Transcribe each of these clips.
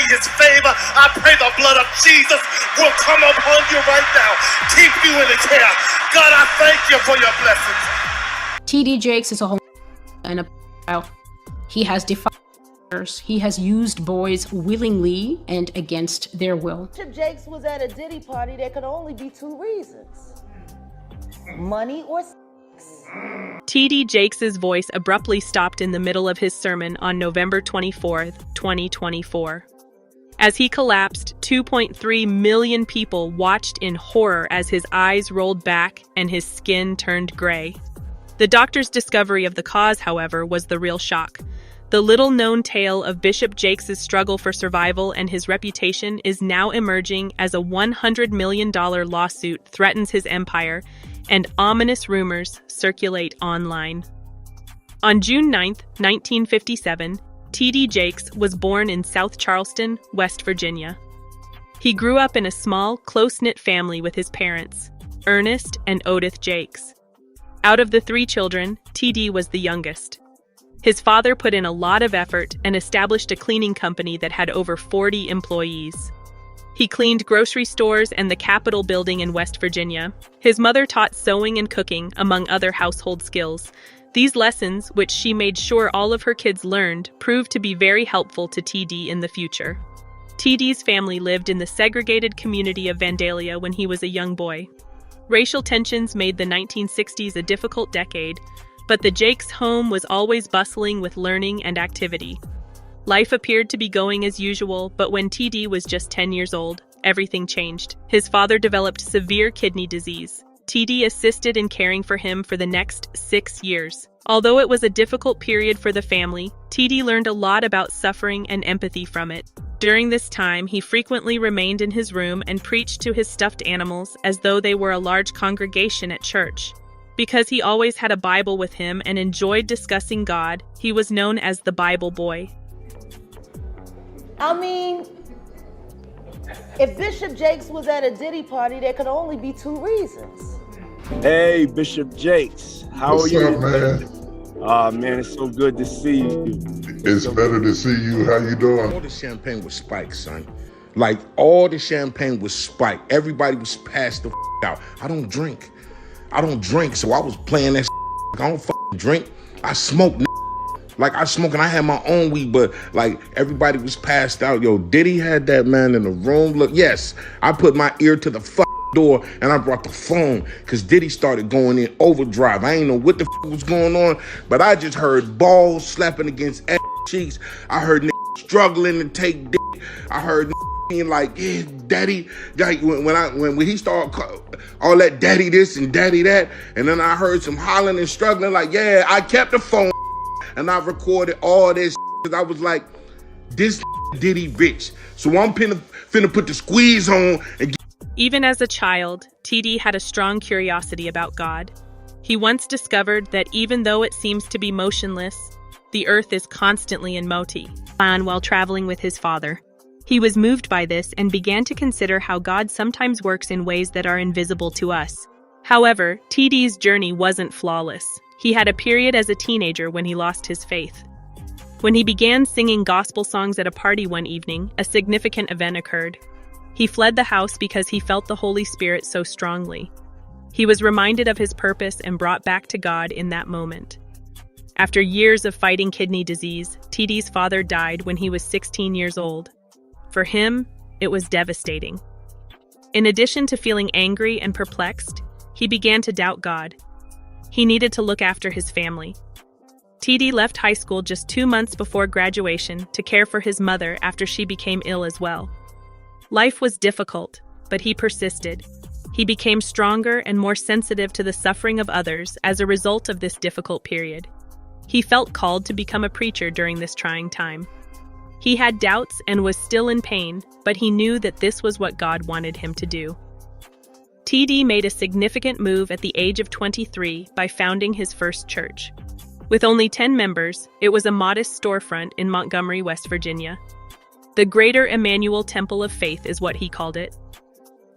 his favor. I pray the blood of Jesus will come upon you right now. Keep you in his care. God, I thank you for your blessings. T.D. Jakes is a whole and a pedophile. He has defied others. He has used boys willingly and against their will. Bishop Jakes was at a Diddy party. There could only be two reasons: money or sex. T.D. Jakes' voice abruptly stopped in the middle of his sermon on November 24, 2024. As he collapsed, 2.3 million people watched in horror as his eyes rolled back and his skin turned gray. The doctor's discovery of the cause, however, was the real shock. The little-known tale of Bishop Jakes' struggle for survival and his reputation is now emerging as a $100 million lawsuit threatens his empire, and ominous rumors circulate online. On June 9, 1957, T.D. Jakes was born in South Charleston, West Virginia. He grew up in a small, close-knit family with his parents, Ernest and Odith Jakes. Out of the 3 children, T.D. was the youngest. His father put in a lot of effort and established a cleaning company that had over 40 employees. He cleaned grocery stores and the Capitol building in West Virginia. His mother taught sewing and cooking, among other household skills. These lessons, which she made sure all of her kids learned, proved to be very helpful to T.D. in the future. T.D.'s family lived in the segregated community of Vandalia when he was a young boy. Racial tensions made the 1960s a difficult decade, but the Jakes' home was always bustling with learning and activity. Life appeared to be going as usual, but when T.D. was just 10 years old, everything changed. His father developed severe kidney disease. T.D. assisted in caring for him for the next 6 years. Although it was a difficult period for the family, T.D. learned a lot about suffering and empathy from it. During this time, he frequently remained in his room and preached to his stuffed animals as though they were a large congregation at church. Because he always had a Bible with him and enjoyed discussing God, he was known as the Bible Boy. I mean, if Bishop Jakes was at a Diddy party, there could only be two reasons. Hey, Bishop Jakes, how are you? What's up, man? Man, it's so good to see you. It's better to see you. How you doing? All the champagne was spiked, son. Like, all the champagne was spiked. Everybody was passed the out. I don't drink, so I was playing that I don't drink. I smoke. Like, I smoke and I had my own weed, but like everybody was passed out. Yo, Diddy had that man in the room. Look, yes, I put my ear to the door and I brought the phone because Diddy started going in overdrive. I ain't know what the was going on, but I just heard balls slapping against cheeks. I heard struggling to take dick. I heard being like, yeah, daddy. Like when he started all that daddy this and daddy that, and then I heard some hollering and struggling. Like, yeah, I kept the phone. And I recorded all this because I was like, this Diddy rich. So I'm finna put the squeeze on. Even as a child, T.D. had a strong curiosity about God. He once discovered that even though it seems to be motionless, the earth is constantly in motion. While traveling with his father, he was moved by this and began to consider how God sometimes works in ways that are invisible to us. However, T.D.'s journey wasn't flawless. He had a period as a teenager when he lost his faith. When he began singing gospel songs at a party one evening, a significant event occurred. He fled the house because he felt the Holy Spirit so strongly. He was reminded of his purpose and brought back to God in that moment. After years of fighting kidney disease, T.D.'s father died when he was 16 years old. For him, it was devastating. In addition to feeling angry and perplexed, he began to doubt God. He needed to look after his family. T.D. left high school just 2 months before graduation to care for his mother after she became ill as well. Life was difficult, but he persisted. He became stronger and more sensitive to the suffering of others as a result of this difficult period. He felt called to become a preacher during this trying time. He had doubts and was still in pain, but he knew that this was what God wanted him to do. T.D. made a significant move at the age of 23 by founding his first church. With only 10 members, it was a modest storefront in Montgomery, West Virginia. The Greater Emmanuel Temple of Faith is what he called it.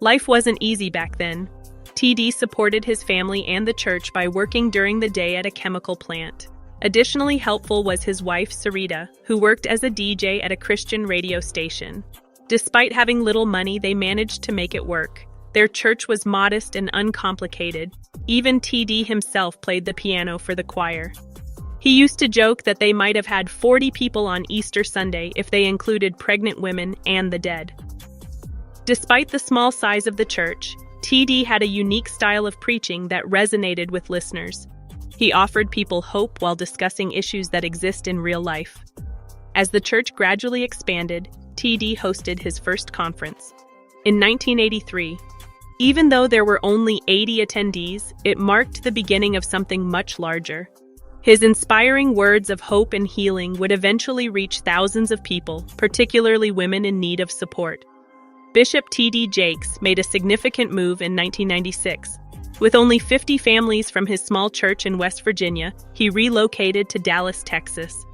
Life wasn't easy back then. T.D. supported his family and the church by working during the day at a chemical plant. Additionally helpful was his wife, Sarita, who worked as a DJ at a Christian radio station. Despite having little money, they managed to make it work. Their church was modest and uncomplicated. Even TD himself played the piano for the choir. He used to joke that they might have had 40 people on Easter Sunday if they included pregnant women and the dead. Despite the small size of the church, TD had a unique style of preaching that resonated with listeners. He offered people hope while discussing issues that exist in real life. As the church gradually expanded, TD hosted his first conference. In 1983, even though there were only 80 attendees, it marked the beginning of something much larger. His inspiring words of hope and healing would eventually reach thousands of people, particularly women in need of support. Bishop T.D. Jakes made a significant move in 1996. With only 50 families from his small church in West Virginia, he relocated to Dallas, Texas.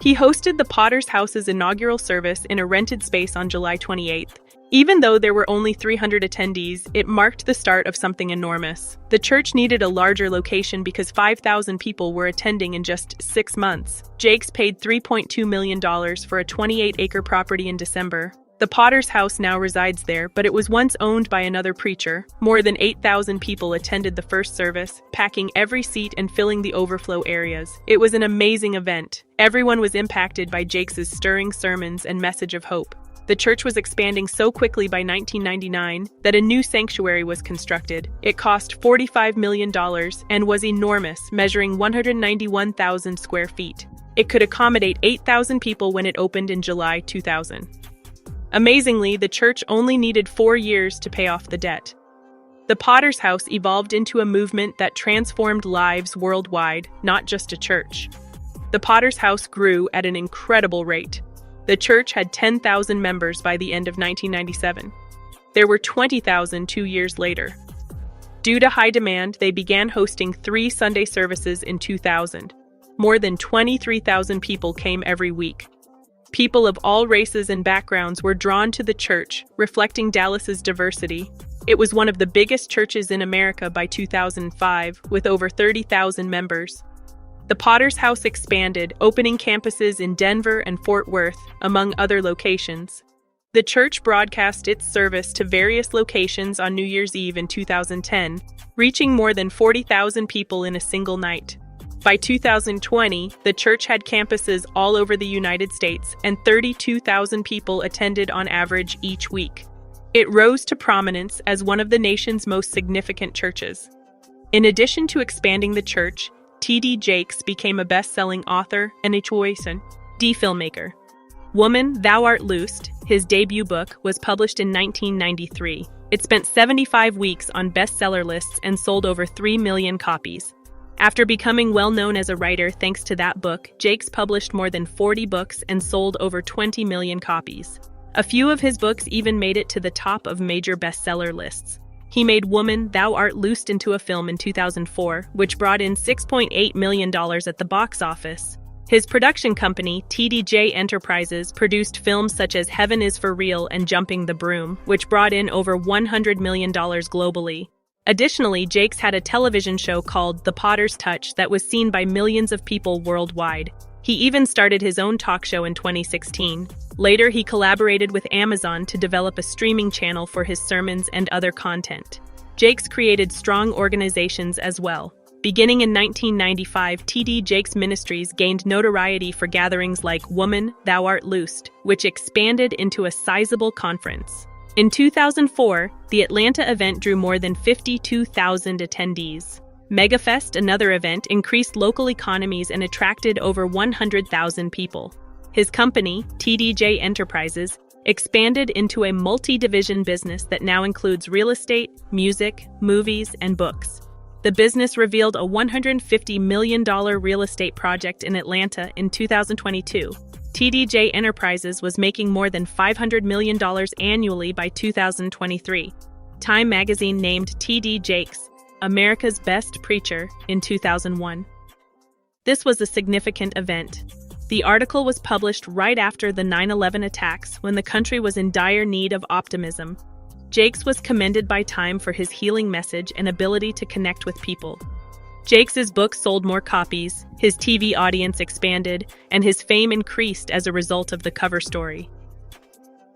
He hosted the Potter's House's inaugural service in a rented space on July 28th. Even though there were only 300 attendees, it marked the start of something enormous. The church needed a larger location because 5,000 people were attending in just 6 months. Jakes paid $3.2 million for a 28-acre property in December. The Potter's House now resides there, but it was once owned by another preacher. More than 8,000 people attended the first service, packing every seat and filling the overflow areas. It was an amazing event. Everyone was impacted by Jakes' stirring sermons and message of hope. The church was expanding so quickly by 1999 that a new sanctuary was constructed. It cost $45 million and was enormous, measuring 191,000 square feet. It could accommodate 8,000 people when it opened in July 2000. Amazingly, the church only needed 4 years to pay off the debt. The Potter's House evolved into a movement that transformed lives worldwide, not just a church. The Potter's House grew at an incredible rate. The church had 10,000 members by the end of 1997. There were 20,000 2 years later. Due to high demand, they began hosting 3 Sunday services in 2000. More than 23,000 people came every week. People of all races and backgrounds were drawn to the church, reflecting Dallas's diversity. It was one of the biggest churches in America by 2005, with over 30,000 members. The Potter's House expanded, opening campuses in Denver and Fort Worth, among other locations. The church broadcast its service to various locations on New Year's Eve in 2010, reaching more than 40,000 people in a single night. By 2020, the church had campuses all over the United States, and 32,000 people attended on average each week. It rose to prominence as one of the nation's most significant churches. In addition to expanding the church, T.D. Jakes became a best-selling author and a filmmaker. Woman, Thou Art Loosed, his debut book, was published in 1993. It spent 75 weeks on bestseller lists and sold over 3 million copies. After becoming well-known as a writer thanks to that book, Jakes published more than 40 books and sold over 20 million copies. A few of his books even made it to the top of major bestseller lists. He made Woman, Thou Art Loosed into a film in 2004, which brought in $6.8 million at the box office. His production company, TDJ Enterprises, produced films such as Heaven is for Real and Jumping the Broom, which brought in over $100 million globally. Additionally, Jakes had a television show called The Potter's Touch that was seen by millions of people worldwide. He even started his own talk show in 2016. Later, he collaborated with Amazon to develop a streaming channel for his sermons and other content. Jakes created strong organizations as well. Beginning in 1995, T.D. Jakes Ministries gained notoriety for gatherings like Woman, Thou Art Loosed, which expanded into a sizable conference. In 2004, the Atlanta event drew more than 52,000 attendees. MegaFest, another event, increased local economies and attracted over 100,000 people. His company, TDJ Enterprises, expanded into a multi-division business that now includes real estate, music, movies, and books. The business revealed a $150 million real estate project in Atlanta in 2022. TDJ Enterprises was making more than $500 million annually by 2023. Time magazine named T.D. Jakes America's Best Preacher in 2001. This was a significant event. The article was published right after the 9/11 attacks when the country was in dire need of optimism. Jakes was commended by Time for his healing message and ability to connect with people. Jakes' book sold more copies, his TV audience expanded, and his fame increased as a result of the cover story.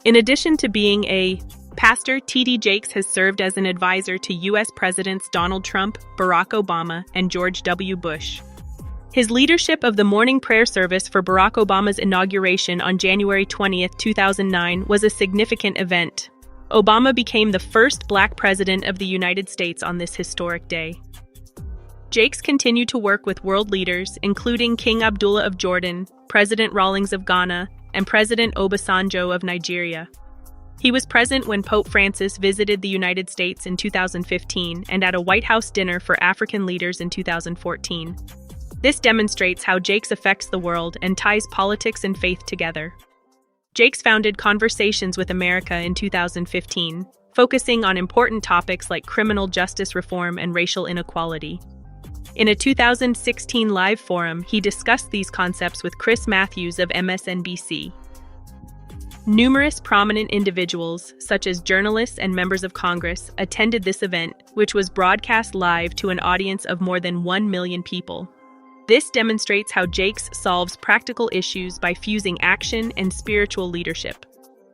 In addition to being a pastor, T.D. Jakes has served as an advisor to U.S. Presidents Donald Trump, Barack Obama, and George W. Bush. His leadership of the morning prayer service for Barack Obama's inauguration on January 20, 2009 was a significant event. Obama became the first Black president of the United States on this historic day. Jakes continued to work with world leaders, including King Abdullah of Jordan, President Rawlings of Ghana, and President Obasanjo of Nigeria. He was present when Pope Francis visited the United States in 2015 and at a White House dinner for African leaders in 2014. This demonstrates how Jakes affects the world and ties politics and faith together. Jakes founded Conversations with America in 2015, focusing on important topics like criminal justice reform and racial inequality. In a 2016 live forum, he discussed these concepts with Chris Matthews of MSNBC. Numerous prominent individuals, such as journalists and members of Congress, attended this event, which was broadcast live to an audience of more than 1 million people. This demonstrates how Jakes solves practical issues by fusing action and spiritual leadership.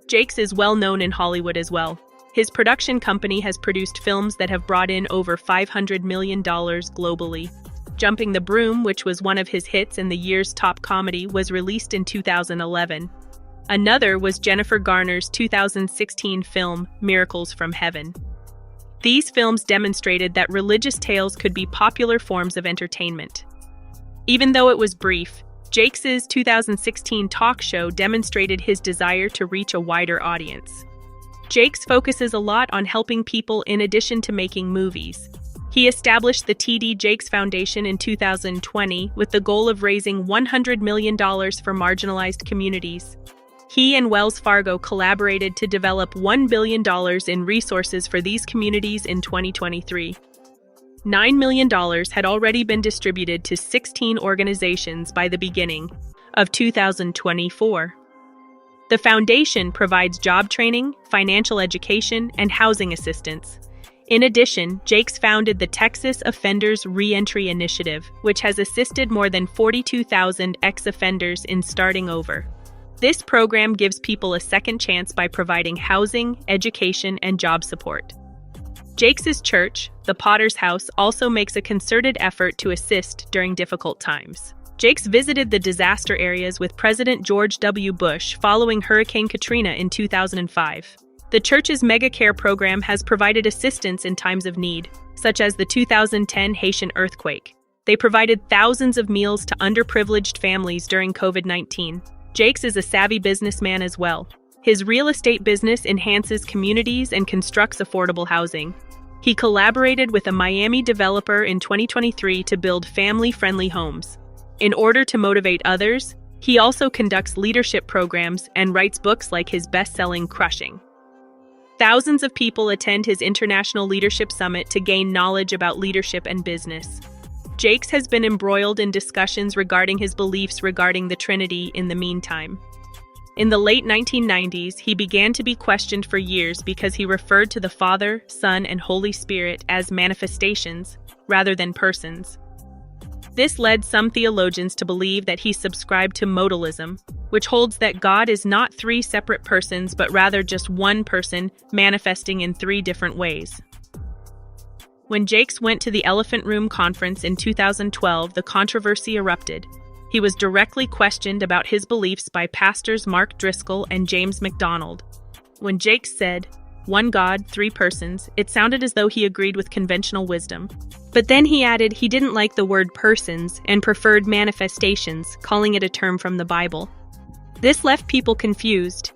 Jakes is well known in Hollywood as well. His production company has produced films that have brought in over $500 million globally. Jumping the Broom, which was one of his hits and the year's top comedy, was released in 2011. Another was Jennifer Garner's 2016 film, Miracles from Heaven. These films demonstrated that religious tales could be popular forms of entertainment. Even though it was brief, Jakes' 2016 talk show demonstrated his desire to reach a wider audience. Jakes focuses a lot on helping people in addition to making movies. He established the T.D. Jakes Foundation in 2020 with the goal of raising $100 million for marginalized communities. He and Wells Fargo collaborated to develop $1 billion in resources for these communities in 2023. $9 million had already been distributed to 16 organizations by the beginning of 2024. The foundation provides job training, financial education, and housing assistance. In addition, Jakes founded the Texas Offenders Reentry Initiative, which has assisted more than 42,000 ex-offenders in starting over. This program gives people a second chance by providing housing, education, and job support. Jakes' church, the Potter's House, also makes a concerted effort to assist during difficult times. Jakes visited the disaster areas with President George W. Bush following Hurricane Katrina in 2005. The church's Mega Care program has provided assistance in times of need, such as the 2010 Haitian earthquake. They provided thousands of meals to underprivileged families during COVID-19. Jakes is a savvy businessman as well. His real estate business enhances communities and constructs affordable housing. He collaborated with a Miami developer in 2023 to build family-friendly homes. In order to motivate others, he also conducts leadership programs and writes books like his best-selling Crushing. Thousands of people attend his International Leadership Summit to gain knowledge about leadership and business. Jakes has been embroiled in discussions regarding his beliefs regarding the Trinity in the meantime. In the late 1990s, he began to be questioned for years because he referred to the Father, Son, and Holy Spirit as manifestations rather than persons. This led some theologians to believe that he subscribed to modalism, which holds that God is not three separate persons but rather just one person manifesting in three different ways. When Jakes went to the Elephant Room conference in 2012, the controversy erupted. He was directly questioned about his beliefs by pastors Mark Driscoll and James MacDonald. When Jakes said, "One God, three persons," it sounded as though he agreed with conventional wisdom. But then he added he didn't like the word persons and preferred manifestations, calling it a term from the Bible. This left people confused.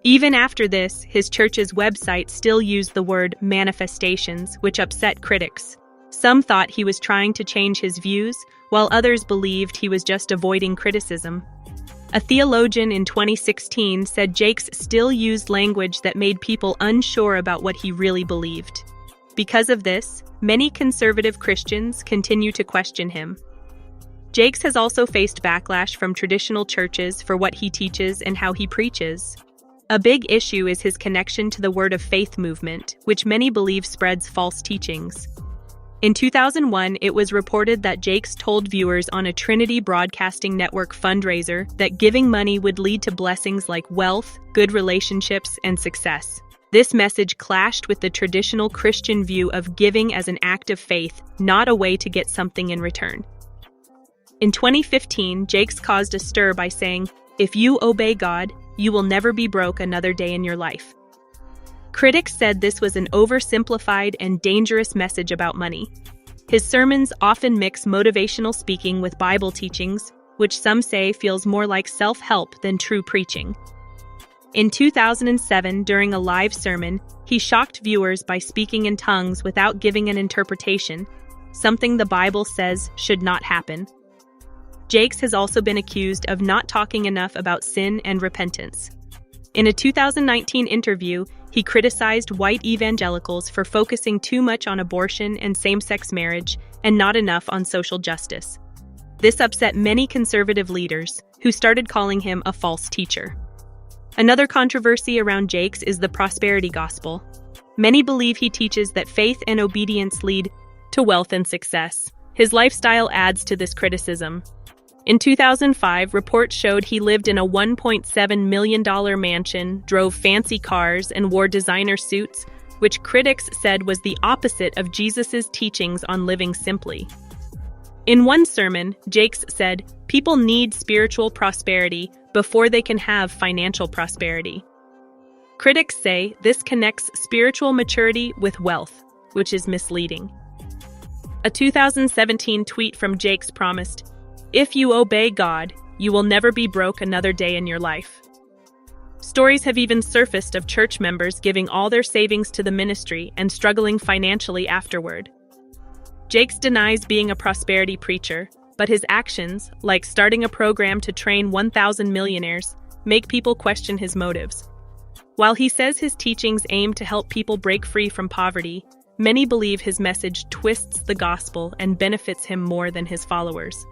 Even after this, his church's website still used the word manifestations, which upset critics. Some thought he was trying to change his views, while others believed he was just avoiding criticism. A theologian in 2016 said Jakes still used language that made people unsure about what he really believed. Because of this, many conservative Christians continue to question him. Jakes has also faced backlash from traditional churches for what he teaches and how he preaches. A big issue is his connection to the Word of Faith movement, which many believe spreads false teachings. In 2001, it was reported that Jakes told viewers on a Trinity Broadcasting Network fundraiser that giving money would lead to blessings like wealth, good relationships, and success. This message clashed with the traditional Christian view of giving as an act of faith, not a way to get something in return. In 2015, Jakes caused a stir by saying, "If you obey God, you will never be broke another day in your life." Critics said this was an oversimplified and dangerous message about money. His sermons often mix motivational speaking with Bible teachings, which some say feels more like self-help than true preaching. In 2007, during a live sermon, he shocked viewers by speaking in tongues without giving an interpretation, something the Bible says should not happen. Jakes has also been accused of not talking enough about sin and repentance. In a 2019 interview, he criticized white evangelicals for focusing too much on abortion and same-sex marriage and not enough on social justice. This upset many conservative leaders, who started calling him a false teacher. Another controversy around Jakes is the prosperity gospel. Many believe he teaches that faith and obedience lead to wealth and success. His lifestyle adds to this criticism. In 2005, reports showed he lived in a $1.7 million mansion, drove fancy cars, and wore designer suits, which critics said was the opposite of Jesus' teachings on living simply. In one sermon, Jakes said, "People need spiritual prosperity before they can have financial prosperity." Critics say this connects spiritual maturity with wealth, which is misleading. A 2017 tweet from Jakes promised, "If you obey God, you will never be broke another day in your life." Stories have even surfaced of church members giving all their savings to the ministry and struggling financially afterward. Jakes denies being a prosperity preacher, but his actions, like starting a program to train 1,000 millionaires, make people question his motives. While he says his teachings aim to help people break free from poverty, many believe his message twists the gospel and benefits him more than his followers.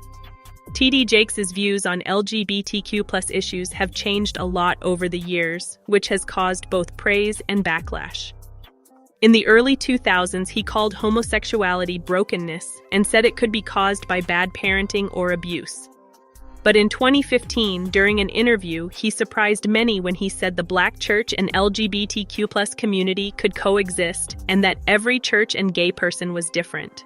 T.D. Jakes' views on LGBTQ+ issues have changed a lot over the years, which has caused both praise and backlash. In the early 2000s, he called homosexuality brokenness and said it could be caused by bad parenting or abuse. But in 2015, during an interview, he surprised many when he said the Black church and LGBTQ+ community could coexist and that every church and gay person was different.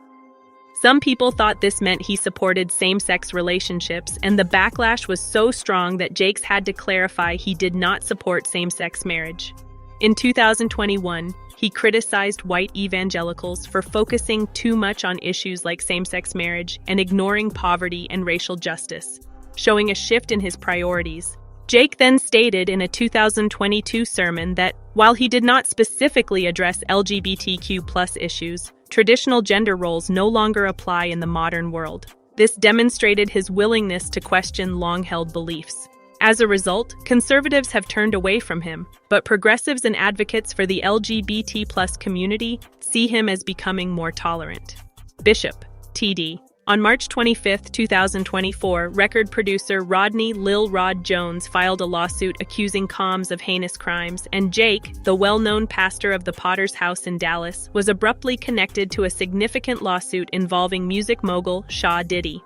Some people thought this meant he supported same-sex relationships, and the backlash was so strong that Jakes had to clarify he did not support same-sex marriage. In 2021, he criticized white evangelicals for focusing too much on issues like same-sex marriage and ignoring poverty and racial justice, showing a shift in his priorities. Jake then stated in a 2022 sermon that, while he did not specifically address LGBTQ+ issues, traditional gender roles no longer apply in the modern world. This demonstrated his willingness to question long-held beliefs. As a result, conservatives have turned away from him, but progressives and advocates for the LGBT+ community see him as becoming more tolerant. Bishop, T.D. On March 25, 2024, record producer Rodney Lil Rod Jones filed a lawsuit accusing Combs of heinous crimes, and Jake, the well-known pastor of the Potter's House in Dallas, was abruptly connected to a significant lawsuit involving music mogul Diddy.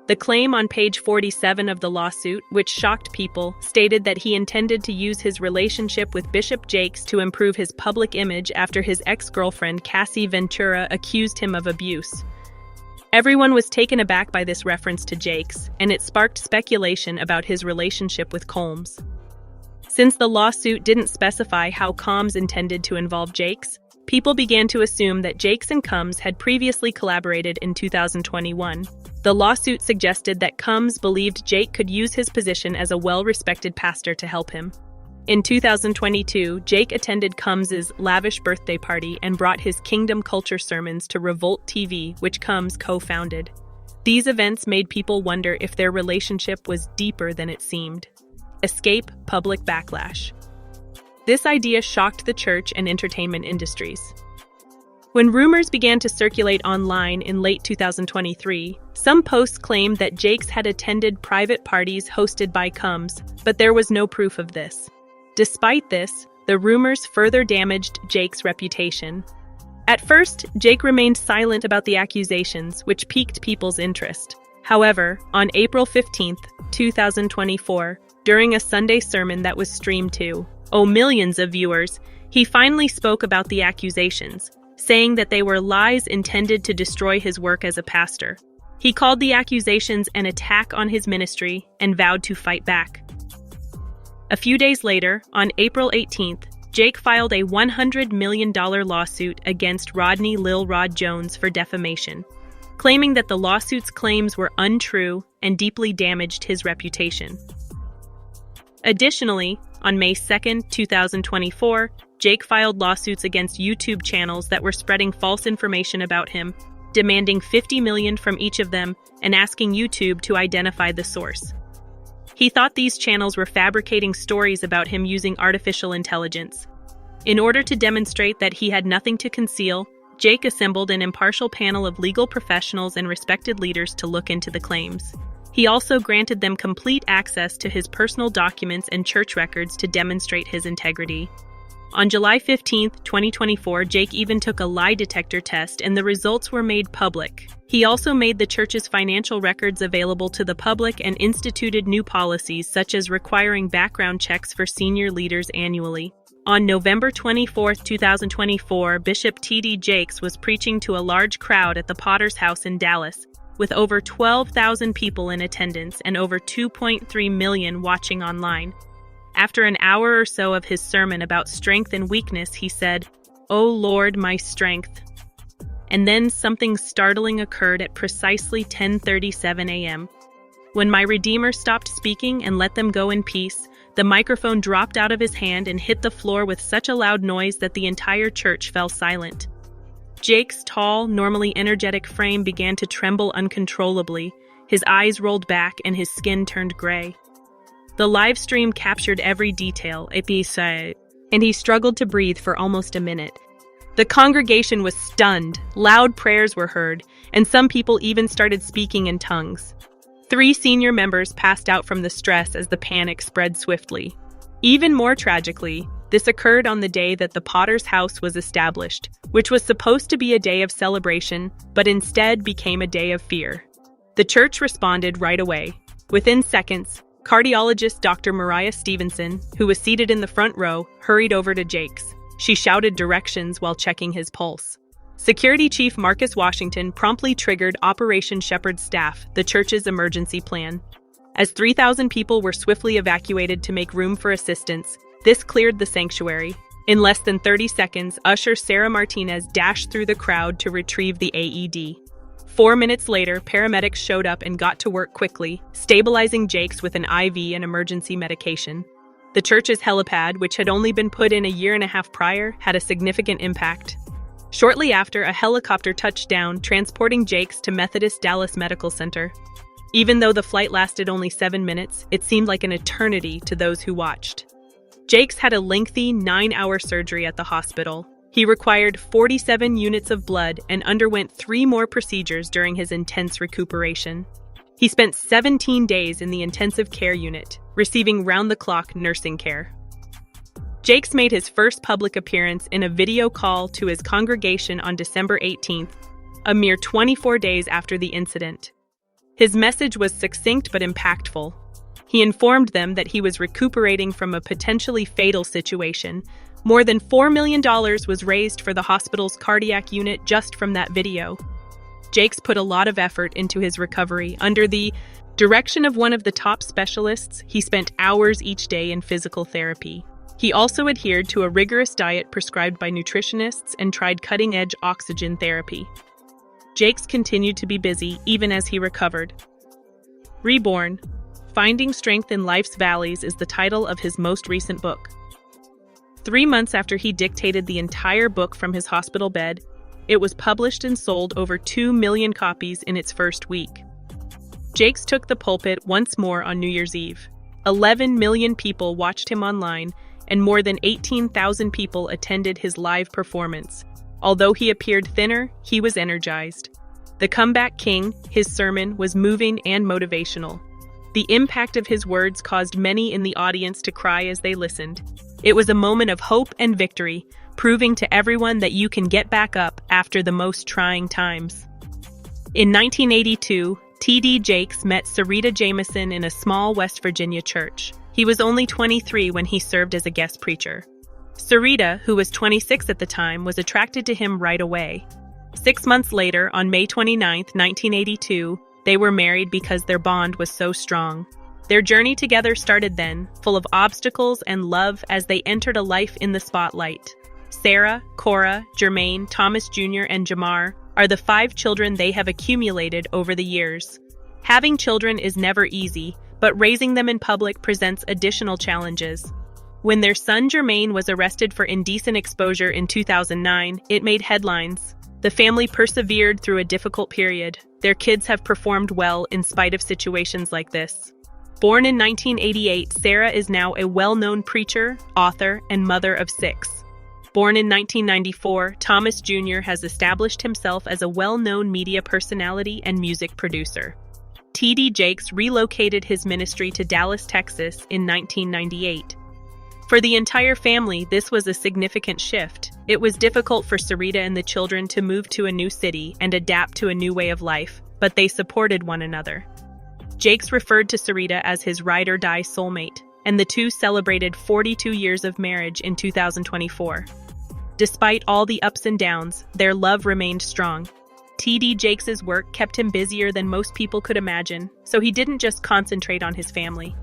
The claim on page 47 of the lawsuit, which shocked people, stated that he intended to use his relationship with Bishop Jakes to improve his public image after his ex-girlfriend Cassie Ventura accused him of abuse. Everyone was taken aback by this reference to Jakes, and it sparked speculation about his relationship with Combs. Since the lawsuit didn't specify how Combs intended to involve Jakes, people began to assume that Jakes and Combs had previously collaborated in 2021. The lawsuit suggested that Combs believed Jake could use his position as a well-respected pastor to help him. In 2022, Jake attended Combs' lavish birthday party and brought his Kingdom Culture sermons to Revolt TV, which Combs co-founded. These events made people wonder if their relationship was deeper than it seemed. Escape public backlash. This idea shocked the church and entertainment industries. When rumors began to circulate online in late 2023, some posts claimed that Jakes had attended private parties hosted by Combs, but there was no proof of this. Despite this, the rumors further damaged Jake's reputation. At first, Jake remained silent about the accusations, which piqued people's interest. However, on April 15, 2024, during a Sunday sermon that was streamed to millions of viewers, he finally spoke about the accusations, saying that they were lies intended to destroy his work as a pastor. He called the accusations an attack on his ministry and vowed to fight back. A few days later, on April 18th, Jake filed a $100 million lawsuit against Rodney Lil Rod Jones for defamation, claiming that the lawsuit's claims were untrue and deeply damaged his reputation. Additionally, on May 2, 2024, Jake filed lawsuits against YouTube channels that were spreading false information about him, demanding $50 million from each of them and asking YouTube to identify the source. He thought these channels were fabricating stories about him using artificial intelligence. In order to demonstrate that he had nothing to conceal, Jake assembled an impartial panel of legal professionals and respected leaders to look into the claims. He also granted them complete access to his personal documents and church records to demonstrate his integrity. On July 15, 2024, Jake even took a lie detector test and the results were made public. He also made the church's financial records available to the public and instituted new policies such as requiring background checks for senior leaders annually. On November 24, 2024, Bishop T.D. Jakes was preaching to a large crowd at the Potter's House in Dallas, with over 12,000 people in attendance and over 2.3 million watching online. After an hour or so of his sermon about strength and weakness, he said, "O Lord, my strength." And then something startling occurred at precisely 10:37 a.m. When my Redeemer stopped speaking and let them go in peace, the microphone dropped out of his hand and hit the floor with such a loud noise that the entire church fell silent. Jake's tall, normally energetic frame began to tremble uncontrollably. His eyes rolled back and his skin turned gray. The live stream captured every detail, and he struggled to breathe for almost a minute. The congregation was stunned, loud prayers were heard, and some people even started speaking in tongues. 3 senior members passed out from the stress as the panic spread swiftly. Even more tragically, this occurred on the day that the Potter's House was established, which was supposed to be a day of celebration, but instead became a day of fear. The church responded right away. Within seconds, cardiologist Dr. Mariah Stevenson, who was seated in the front row, hurried over to Jake's. She shouted directions while checking his pulse. Security Chief Marcus Washington promptly triggered Operation Shepherd's Staff, the church's emergency plan. As 3,000 people were swiftly evacuated to make room for assistance, this cleared the sanctuary. In less than 30 seconds, usher Sarah Martinez dashed through the crowd to retrieve the AED. 4 minutes later, paramedics showed up and got to work quickly, stabilizing Jakes with an IV and emergency medication. The church's helipad, which had only been put in a year and a half prior, had a significant impact. Shortly after, a helicopter touched down, transporting Jakes to Methodist Dallas Medical Center. Even though the flight lasted only 7 minutes, it seemed like an eternity to those who watched. Jakes had a lengthy 9-hour surgery at the hospital. He required 47 units of blood and underwent 3 more procedures during his intense recuperation. He spent 17 days in the intensive care unit, receiving round-the-clock nursing care. Jakes made his first public appearance in a video call to his congregation on December 18th, a mere 24 days after the incident. His message was succinct but impactful. He informed them that he was recuperating from a potentially fatal situation. More than $4 million was raised for the hospital's cardiac unit just from that video. Jakes put a lot of effort into his recovery. Under the direction of one of the top specialists, he spent hours each day in physical therapy. He also adhered to a rigorous diet prescribed by nutritionists and tried cutting-edge oxygen therapy. Jakes continued to be busy even as he recovered. Reborn: Finding Strength in Life's Valleys is the title of his most recent book. 3 months after he dictated the entire book from his hospital bed, it was published and sold over 2 million copies in its first week. Jakes took the pulpit once more on New Year's Eve. 11 million people watched him online, and more than 18,000 people attended his live performance. Although he appeared thinner, he was energized. The Comeback King, his sermon, was moving and motivational. The impact of his words caused many in the audience to cry as they listened. It was a moment of hope and victory, proving to everyone that you can get back up after the most trying times. In 1982, T.D. Jakes met Sarita Jameson in a small West Virginia church. He was only 23 when he served as a guest preacher. Sarita, who was 26 at the time, was attracted to him right away. 6 months later, on May 29, 1982, they were married because their bond was so strong. Their journey together started then, full of obstacles and love as they entered a life in the spotlight. Sarah, Cora, Jermaine, Thomas Jr., and Jamar are the 5 children they have accumulated over the years. Having children is never easy, but raising them in public presents additional challenges. When their son Jermaine was arrested for indecent exposure in 2009, it made headlines. The family persevered through a difficult period. Their kids have performed well in spite of situations like this. Born in 1988, Sarah is now a well-known preacher, author, and mother of 6. Born in 1994, Thomas Jr. has established himself as a well-known media personality and music producer. T.D. Jakes relocated his ministry to Dallas, Texas in 1998. For the entire family, this was a significant shift. It was difficult for Sarita and the children to move to a new city and adapt to a new way of life, but they supported one another. Jakes referred to Sarita as his ride-or-die soulmate, and the two celebrated 42 years of marriage in 2024. Despite all the ups and downs, their love remained strong. T.D. Jakes' work kept him busier than most people could imagine, so he didn't just concentrate on his family.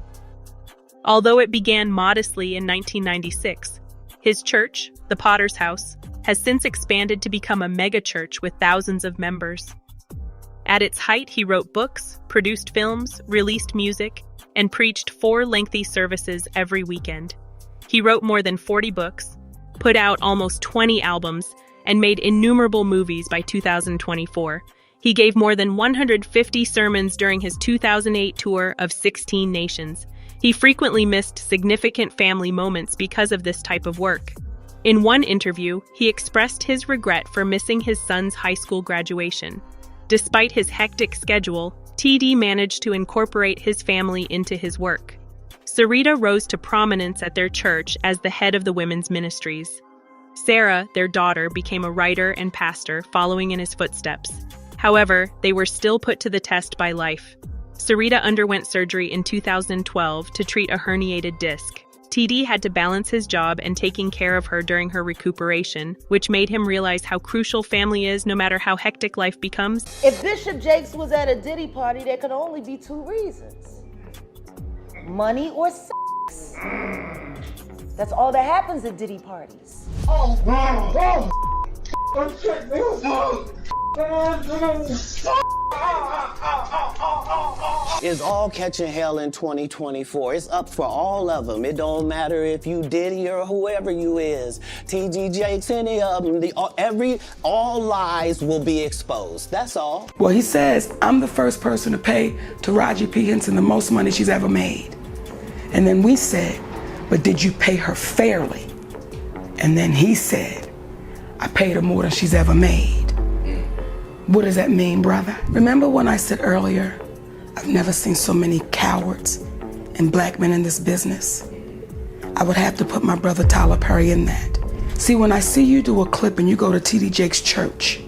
Although it began modestly in 1996, his church, the Potter's House, has since expanded to become a mega-church with thousands of members. At its height, he wrote books, produced films, released music, and preached 4 lengthy services every weekend. He wrote more than 40 books, put out almost 20 albums, and made innumerable movies by 2024. He gave more than 150 sermons during his 2008 tour of 16 nations. He frequently missed significant family moments because of this type of work. In one interview, he expressed his regret for missing his son's high school graduation. Despite his hectic schedule, T.D. managed to incorporate his family into his work. Sarita rose to prominence at their church as the head of the women's ministries. Sarah, their daughter, became a writer and pastor, following in his footsteps. However, they were still put to the test by life. Sarita underwent surgery in 2012 to treat a herniated disc. T.D. had to balance his job and taking care of her during her recuperation, which made him realize how crucial family is no matter how hectic life becomes. If Bishop Jakes was at a Diddy party, there could only be 2 reasons. Money or sex. That's all that happens at Diddy parties. Is all catching hell in 2024. It's up for all of them. It don't matter if you Diddy or whoever you is. T.D. Jakes, any of them. All lies will be exposed. That's all. Well, he says, I'm the first person to pay Taraji P. Henson the most money she's ever made. And then we said, but did you pay her fairly? And then he said, I paid her more than she's ever made. What does that mean, brother? Remember when I said earlier, I've never seen so many cowards and black men in this business? I would have to put my brother Tyler Perry in that. See, when I see you do a clip and you go to T.D. Jakes' church,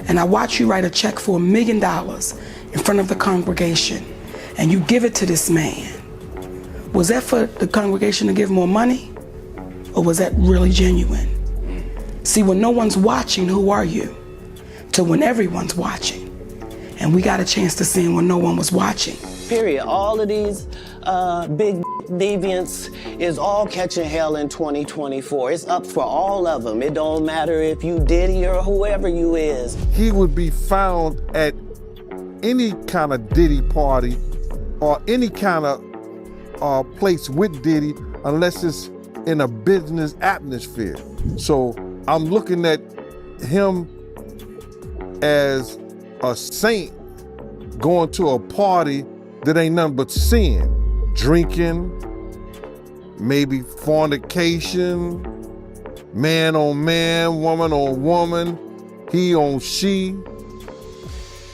and I watch you write a check for $1 million in front of the congregation, and you give it to this man, was that for the congregation to give more money? Or was that really genuine? See, when no one's watching, who are you? To when everyone's watching. And we got a chance to see when no one was watching. Period. All of these big deviants is all catching hell in 2024. It's up for all of them. It don't matter if you Diddy or whoever you is. He would be found at any kind of Diddy party or any kind of place with Diddy unless it's in a business atmosphere. So I'm looking at him as a saint going to a party that ain't nothing but sin. Drinking, maybe fornication, man on man, woman on woman, he on she.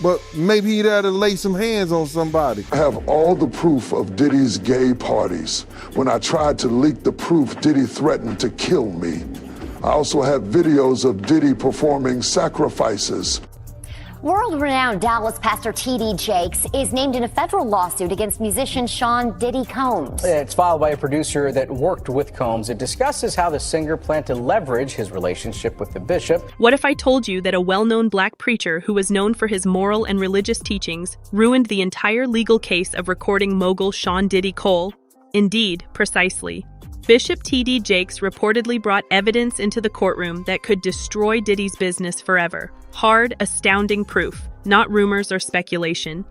But maybe he'd have to lay some hands on somebody. I have all the proof of Diddy's gay parties. When I tried to leak the proof, Diddy threatened to kill me. I also have videos of Diddy performing sacrifices. World-renowned Dallas pastor T.D. Jakes is named in a federal lawsuit against musician Sean Diddy Combs. It's filed by a producer that worked with Combs. It discusses how the singer planned to leverage his relationship with the bishop. What if I told you that a well-known black preacher who was known for his moral and religious teachings ruined the entire legal case of recording mogul Sean Diddy Cole? Indeed, precisely. Bishop T.D. Jakes reportedly brought evidence into the courtroom that could destroy Diddy's business forever. Hard, astounding proof, not rumors or speculation.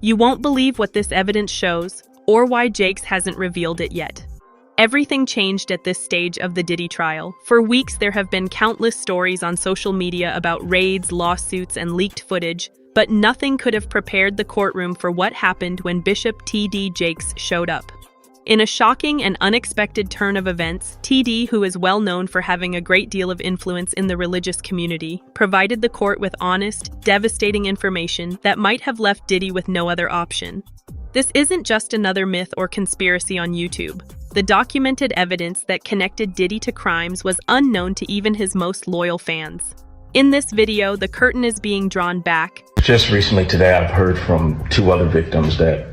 You won't believe what this evidence shows, or why Jakes hasn't revealed it yet. Everything changed at this stage of the Diddy trial. For weeks, there have been countless stories on social media about raids, lawsuits, and leaked footage, but nothing could have prepared the courtroom for what happened when Bishop T.D. Jakes showed up. In a shocking and unexpected turn of events, TD, who is well known for having a great deal of influence in the religious community, provided the court with honest, devastating information that might have left Diddy with no other option. This isn't just another myth or conspiracy on YouTube. The documented evidence that connected Diddy to crimes was unknown to even his most loyal fans. In this video, the curtain is being drawn back. Just recently today, I've heard from 2 other victims that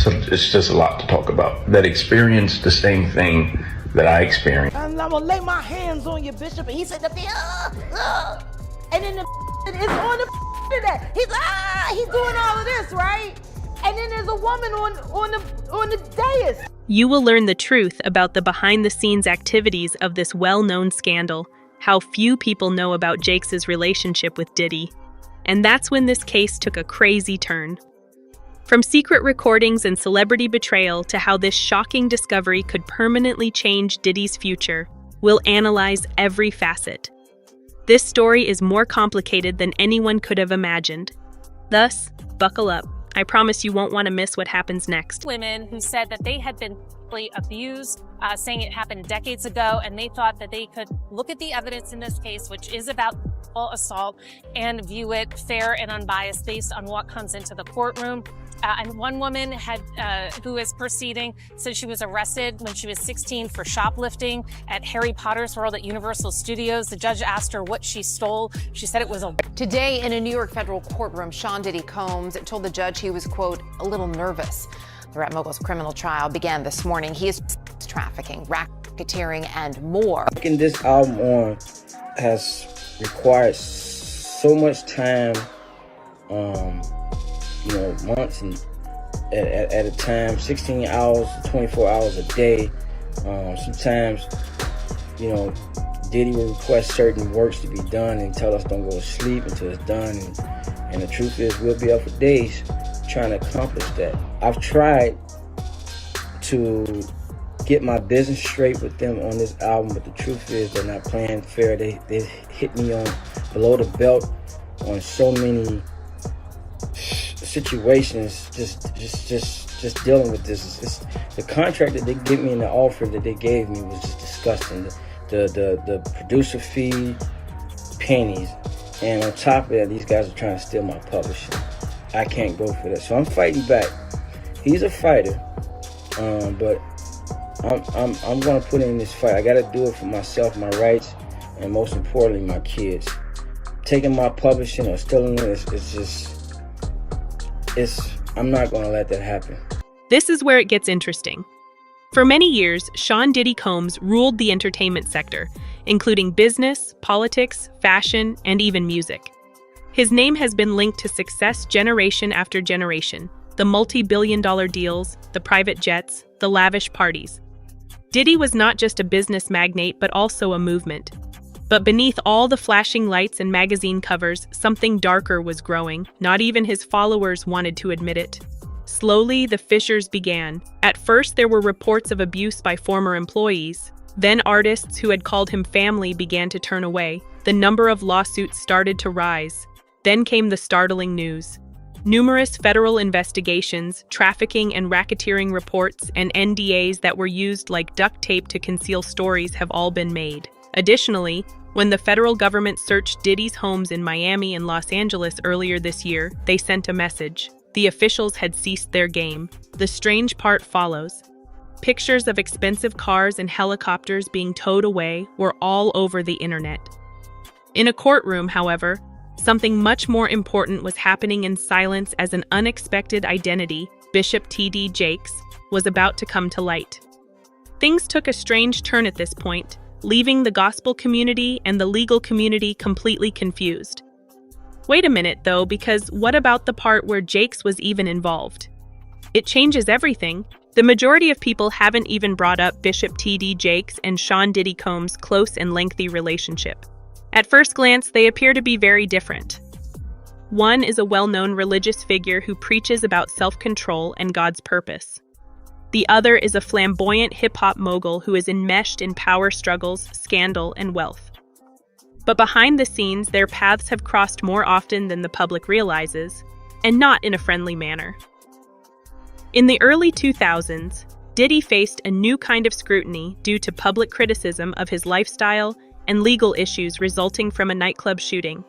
so it's just a lot to talk about, that experienced the same thing that I experienced. And I'm gonna lay my hands on you, Bishop. And he said, and then the is on the to that. He's doing all of this, right? And then there's a woman on the dais. You will learn the truth about the behind-the-scenes activities of this well-known scandal, how few people know about Jakes' relationship with Diddy. And that's when this case took a crazy turn. From secret recordings and celebrity betrayal to how this shocking discovery could permanently change Diddy's future, we'll analyze every facet. This story is more complicated than anyone could have imagined. Thus, buckle up. I promise you won't want to miss what happens next. Women who said that they had been abused, saying it happened decades ago, and they thought that they could look at the evidence in this case, which is about assault, and view it fair and unbiased based on what comes into the courtroom. And one woman who is proceeding said she was arrested when she was 16 for shoplifting at Harry Potter's World at Universal Studios. The judge asked her what she stole. She said it was a... Today in a New York federal courtroom, Sean Diddy Combs told the judge he was, quote, a little nervous. The rap mogul's criminal trial began this morning. He is trafficking, racketeering, and more. Working this album on has required so much time, months and at a time, 16 hours, 24 hours a day. Sometimes, Diddy will request certain works to be done and tell us don't go to sleep until it's done. And the truth is, we'll be up for days trying to accomplish that. I've tried to get my business straight with them on this album, but the truth is they're not playing fair. They hit me on below the belt on so many situations, just dealing with this. The contract that they gave me and the offer that they gave me was just disgusting. The producer fee, pennies, and on top of that, these guys are trying to steal my publishing. I can't go for that, so I'm fighting back. He's a fighter, but I'm gonna put in this fight. I gotta do it for myself, my rights, and most importantly, my kids. Taking my publishing or stealing it, I'm not gonna let that happen. This is where it gets interesting. For many years, Sean Diddy Combs ruled the entertainment sector, including business, politics, fashion, and even music. His name has been linked to success generation after generation, the multi-billion-dollar deals, the private jets, the lavish parties. Diddy was not just a business magnate, but also a movement. But beneath all the flashing lights and magazine covers, something darker was growing. Not even his followers wanted to admit it. Slowly, the fissures began. At first, there were reports of abuse by former employees. Then artists who had called him family began to turn away. The number of lawsuits started to rise. Then came the startling news. Numerous federal investigations, trafficking and racketeering reports, and NDAs that were used like duct tape to conceal stories have all been made. Additionally, when the federal government searched Diddy's homes in Miami and Los Angeles earlier this year, they sent a message. The officials had ceased their game. The strange part follows. Pictures of expensive cars and helicopters being towed away were all over the internet. In a courtroom, however, something much more important was happening in silence as an unexpected identity, Bishop T.D. Jakes, was about to come to light. Things took a strange turn at this point, leaving the gospel community and the legal community completely confused. Wait a minute, though, because what about the part where Jakes was even involved? It changes everything. The majority of people haven't even brought up Bishop T.D. Jakes and Sean Diddy Combs' close and lengthy relationship. At first glance, they appear to be very different. One is a well-known religious figure who preaches about self-control and God's purpose. The other is a flamboyant hip-hop mogul who is enmeshed in power struggles, scandal, and wealth. But behind the scenes, their paths have crossed more often than the public realizes, and not in a friendly manner. In the early 2000s, Diddy faced a new kind of scrutiny due to public criticism of his lifestyle and legal issues resulting from a nightclub shooting.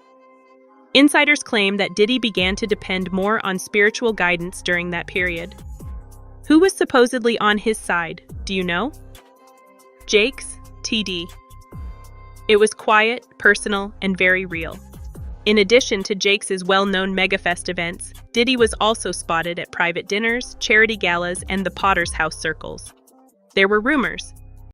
Insiders claim that Diddy began to depend more on spiritual guidance during that period. Who was supposedly on his side, do you know? Jakes, TD. It was quiet, personal, and very real. In addition to Jakes' well-known megafest events, Diddy was also spotted at private dinners, charity galas, and the Potter's House circles. There were rumors